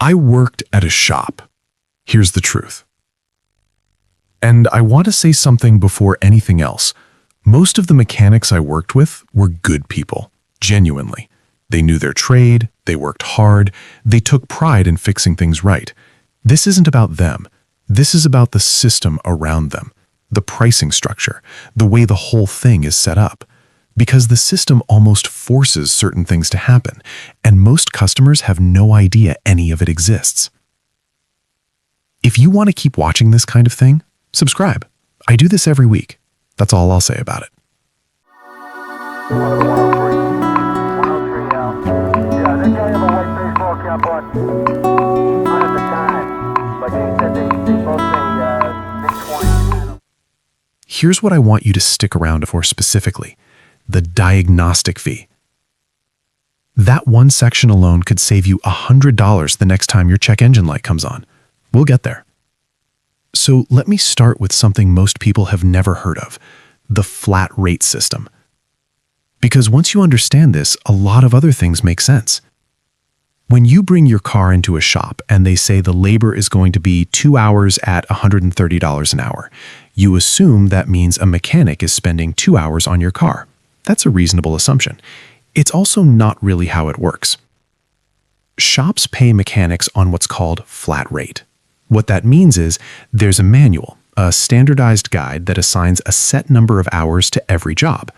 I worked at a shop. Here's the truth. And I want to say something before anything else. Most of the mechanics I worked with were good people, genuinely. They knew their trade, they worked hard, they took pride in fixing things right. This isn't about them. This is about the system around them, the pricing structure, the way the whole thing is set up. Because the system almost forces certain things to happen, and most customers have no idea any of it exists. If you want to keep watching this kind of thing, subscribe. I do this every week. That's all I'll say about it. Here's what I want you to stick around for specifically: the diagnostic fee. That one section alone could save you $100 the next time your check engine light comes on. We'll get there. So let me start with something most people have never heard of: the flat rate system. Because once you understand this, a lot of other things make sense. When you bring your car into a shop and they say the labor is going to be 2 hours at $130 an hour, you assume that means a mechanic is spending 2 hours on your car. That's a reasonable assumption. It's also not really how it works. Shops pay mechanics on what's called flat rate. What that means is there's a manual, a standardized guide that assigns a set number of hours to every job.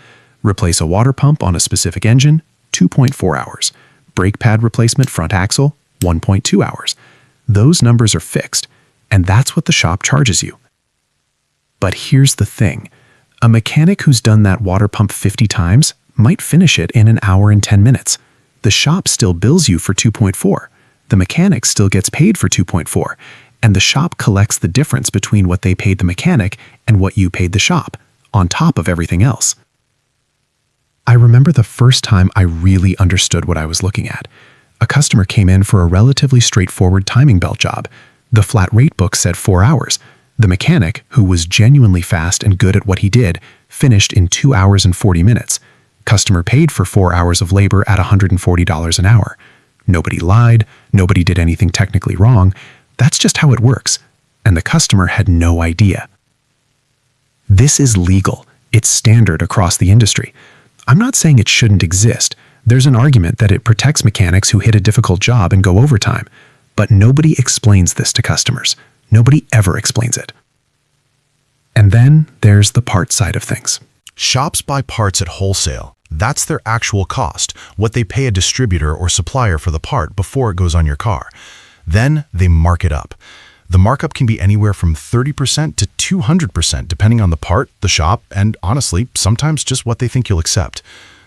Replace a water pump on a specific engine, 2.4 hours. Brake pad replacement front axle, 1.2 hours. Those numbers are fixed, and that's what the shop charges you. But here's the thing. A mechanic who's done that water pump 50 times might finish it in 1 hour and 10 minutes. The shop still bills you for 2.4. The mechanic still gets paid for 2.4. And the shop collects the difference between what they paid the mechanic and what you paid the shop, on top of everything else. I remember the first time I really understood what I was looking at. A customer came in for a relatively straightforward timing belt job. The flat rate book said 4 hours. The mechanic, who was genuinely fast and good at what he did, finished in 2 hours and 40 minutes. Customer paid for 4 hours of labor at $140 an hour. Nobody lied, nobody did anything technically wrong. That's just how it works. And the customer had no idea. This is legal. It's standard across the industry. I'm not saying it shouldn't exist. There's an argument that it protects mechanics who hit a difficult job and go overtime. But nobody explains this to customers. Nobody ever explains it. And then there's the part side of things. Shops buy parts at wholesale. That's their actual cost, what they pay a distributor or supplier for the part before it goes on your car. Then they mark it up. The markup can be anywhere from 30% to 200% depending on the part, the shop, and honestly, sometimes just what they think you'll accept.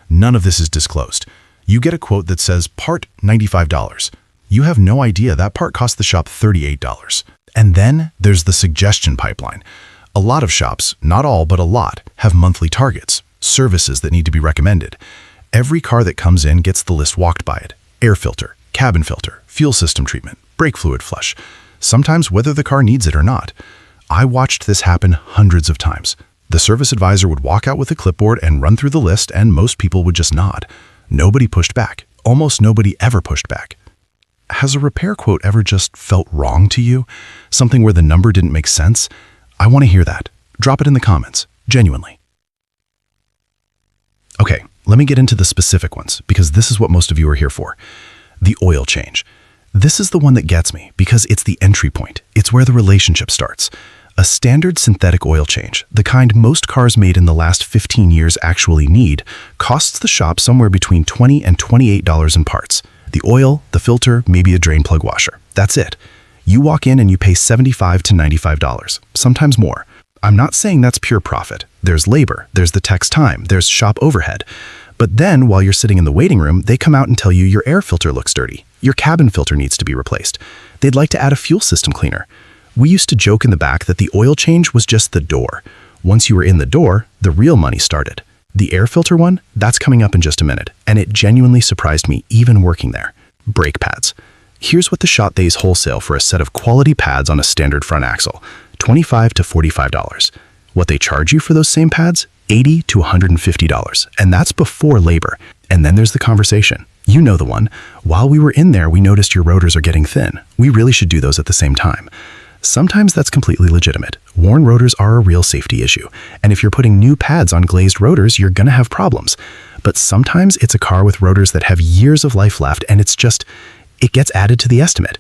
None of this is disclosed. You get a quote that says part $95. You have no idea that part cost the shop $38. And then there's the suggestion pipeline. A lot of shops, not all but a lot, have monthly targets, services that need to be recommended. Every car that comes in gets the list walked by it: air filter, cabin filter, fuel system treatment, brake fluid flush. Sometimes whether the car needs it or not. I watched this happen hundreds of times. The service advisor would walk out with a clipboard and run through the list, and most people would just nod. Nobody pushed back. Almost nobody ever pushed back. Has a repair quote ever just felt wrong to you? Something where the number didn't make sense? I want to hear that. Drop it in the comments, genuinely. Okay, let me get into the specific ones, because this is what most of you are here for. The oil change. This is the one that gets me because it's the entry point. It's where the relationship starts. A standard synthetic oil change, the kind most cars made in the last 15 years actually need, costs the shop somewhere between $20 and $28 in parts. The oil, the filter, maybe a drain plug washer. That's it. You walk in and you pay $75 to $95, sometimes more. I'm not saying that's pure profit. There's labor, there's the tech's time, there's shop overhead. But then, while you're sitting in the waiting room, they come out and tell you your air filter looks dirty. Your cabin filter needs to be replaced. They'd like to add a fuel system cleaner. We used to joke in the back that the oil change was just the door. Once you were in the door, the real money started. The air filter one, that's coming up in just a minute, and it genuinely surprised me even working there. Brake pads. Here's what the shop pays wholesale for a set of quality pads on a standard front axle: $25 to $45. What they charge you for those same pads? $80 to $150, and that's before labor. And then there's the conversation. You know the one. While we were in there, we noticed your rotors are getting thin. We really should do those at the same time. Sometimes that's completely legitimate. Worn rotors are a real safety issue, and if you're putting new pads on glazed rotors, you're gonna have problems. But sometimes it's a car with rotors that have years of life left, and it gets added to the estimate.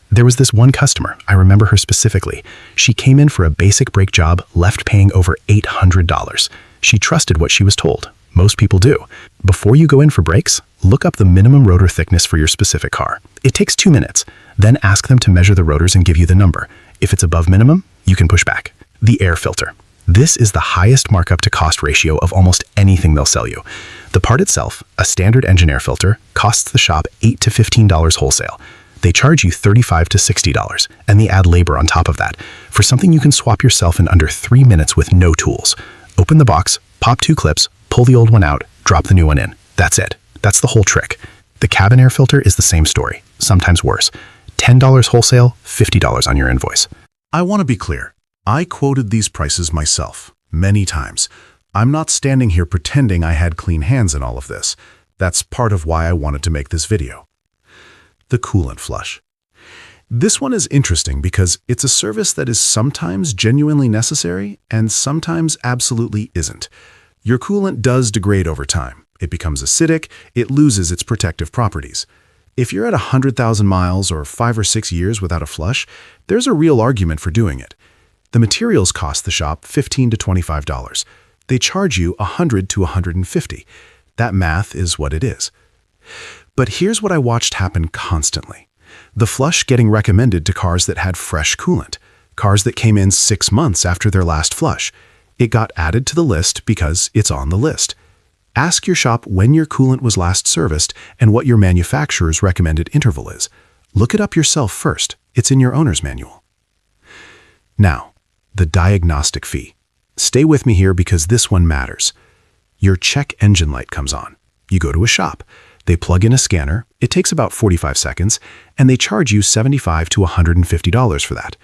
There was this one customer, I remember her specifically. She came in for a basic brake job, left paying over $800. She trusted what she was told. Most people do. Before you go in for brakes, look up the minimum rotor thickness for your specific car. It takes 2 minutes. Then ask them to measure the rotors and give you the number. If it's above minimum, you can push back. The air filter. This is the highest markup to cost ratio of almost anything they'll sell you. The part itself, a standard engine air filter, costs the shop $8 to $15 wholesale. They charge you $35 to $60, and they add labor on top of that for something you can swap yourself in under 3 minutes with no tools. Open the box, pop 2 clips, pull the old one out, drop the new one in. That's it. That's the whole trick. The cabin air filter is the same story, sometimes worse. $10 wholesale, $50 on your invoice. I want to be clear. I quoted these prices myself, many times. I'm not standing here pretending I had clean hands in all of this. That's part of why I wanted to make this video. The coolant flush. This one is interesting because it's a service that is sometimes genuinely necessary and sometimes absolutely isn't. Your coolant does degrade over time. It becomes acidic, it loses its protective properties. If you're at 100,000 miles or 5 or 6 years without a flush, there's a real argument for doing it. The materials cost the shop $15 to $25. They charge you $100 to $150. That math is what it is. But here's what I watched happen constantly. The flush getting recommended to cars that had fresh coolant, cars that came in 6 months after their last flush. It got added to the list because it's on the list. Ask your shop when your coolant was last serviced and what your manufacturer's recommended interval is. Look it up yourself first. It's in your owner's manual. Now, the diagnostic fee. Stay with me here because this one matters. Your check engine light comes on. You go to a shop. They plug in a scanner. It takes about 45 seconds, and they charge you $75 to $150 for that.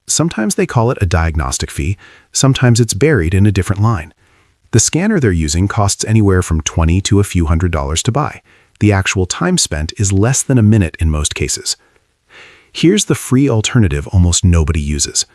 Sometimes they call it a diagnostic fee. Sometimes it's buried in a different line. The scanner they're using costs anywhere from $20 to a few $100s to buy. The actual time spent is less than a minute in most cases. Here's the free alternative almost nobody uses.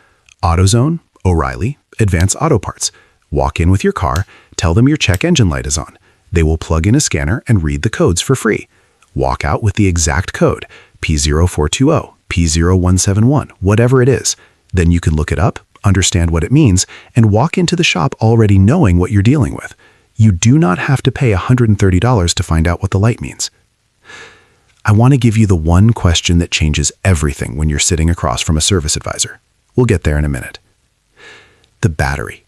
AutoZone, O'Reilly, Advance Auto Parts. Walk in with your car, tell them your check engine light is on. They will plug in a scanner and read the codes for free. Walk out with the exact code, P0420, P0171, whatever it is. Then you can look it up, understand what it means, and walk into the shop already knowing what you're dealing with. You do not have to pay $130 to find out what the light means. I want to give you the one question that changes everything when you're sitting across from a service advisor. We'll get there in a minute. The battery.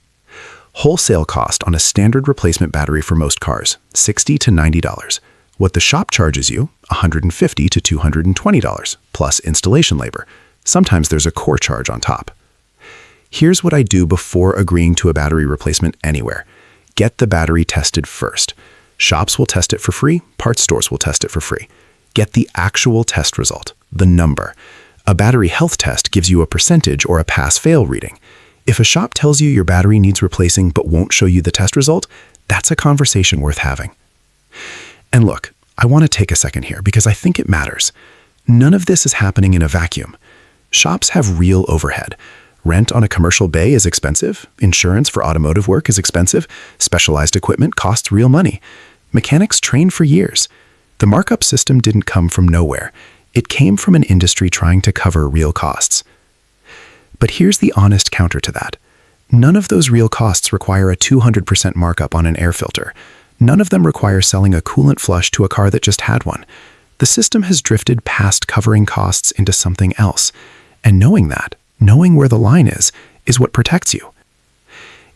Wholesale cost on a standard replacement battery for most cars, $60 to $90. What the shop charges you, $150 to $220, plus installation labor. Sometimes there's a core charge on top. Here's what I do before agreeing to a battery replacement anywhere. Get the battery tested first. Shops will test it for free, parts stores will test it for free. Get the actual test result, the number. A battery health test gives you a percentage or a pass-fail reading. If a shop tells you your battery needs replacing but won't show you the test result, that's a conversation worth having. And look, I want to take a second here because I think it matters. None of this is happening in a vacuum. Shops have real overhead. Rent on a commercial bay is expensive. Insurance for automotive work is expensive. Specialized equipment costs real money. Mechanics train for years. The markup system didn't come from nowhere. It came from an industry trying to cover real costs. But here's the honest counter to that. None of those real costs require a 200% markup on an air filter. None of them require selling a coolant flush to a car that just had one. The system has drifted past covering costs into something else. And knowing that, knowing where the line is what protects you.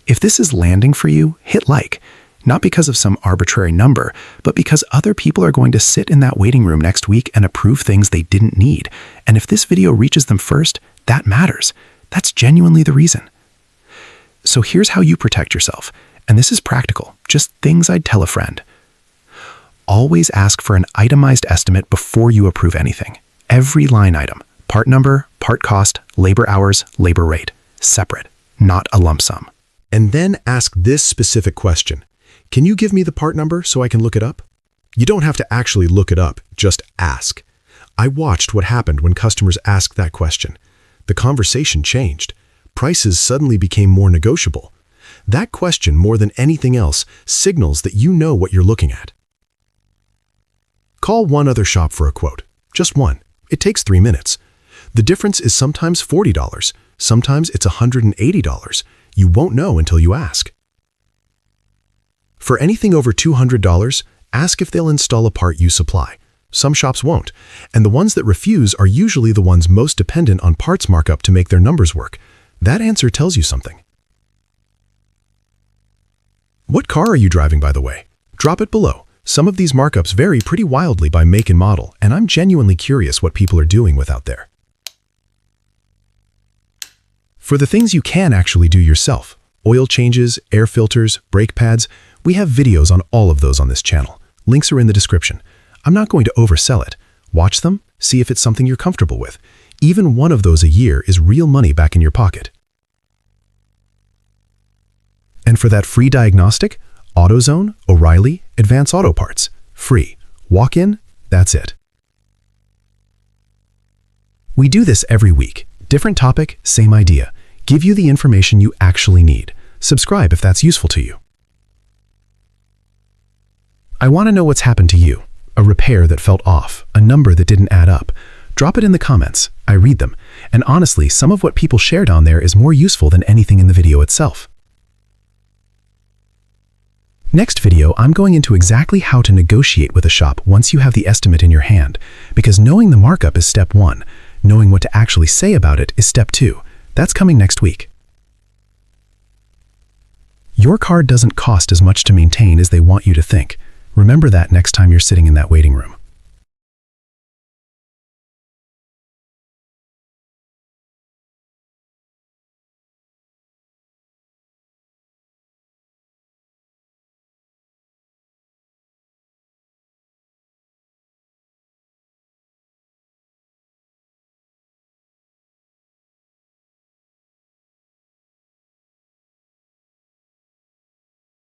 If this is landing for you, hit like. Not because of some arbitrary number, but because other people are going to sit in that waiting room next week and approve things they didn't need. And if this video reaches them first, that matters. That's genuinely the reason. So here's how you protect yourself. And this is practical, just things I'd tell a friend. Always ask for an itemized estimate before you approve anything. Every line item, part number, part cost, labor hours, labor rate, separate, not a lump sum. And then ask this specific question. Can you give me the part number so I can look it up? You don't have to actually look it up, just ask. I watched what happened when customers asked that question. The conversation changed. Prices suddenly became more negotiable. That question, more than anything else, signals that you know what you're looking at. Call one other shop for a quote. Just one. It takes 3 minutes. The difference is sometimes $40, sometimes it's $180. You won't know until you ask. For anything over $200, ask if they'll install a part you supply. Some shops won't, and the ones that refuse are usually the ones most dependent on parts markup to make their numbers work. That answer tells you something. What car are you driving, by the way? Drop it below. Some of these markups vary pretty wildly by make and model, and I'm genuinely curious what people are doing with out there. For the things you can actually do yourself, oil changes, air filters, brake pads, we have videos on all of those on this channel. Links are in the description. I'm not going to oversell it. Watch them, see if it's something you're comfortable with. Even one of those a year is real money back in your pocket. And for that free diagnostic, AutoZone, O'Reilly, Advance Auto Parts. Free. Walk in, that's it. We do this every week. Different topic, same idea. Give you the information you actually need. Subscribe if that's useful to you. I want to know what's happened to you. A repair that felt off, a number that didn't add up. Drop it in the comments. I read them. And honestly, some of what people shared on there is more useful than anything in the video itself. Next video, I'm going into exactly how to negotiate with a shop once you have the estimate in your hand, because knowing the markup is step 1. Knowing what to actually say about it is step 2. That's coming next week. Your car doesn't cost as much to maintain as they want you to think. Remember that next time you're sitting in that waiting room.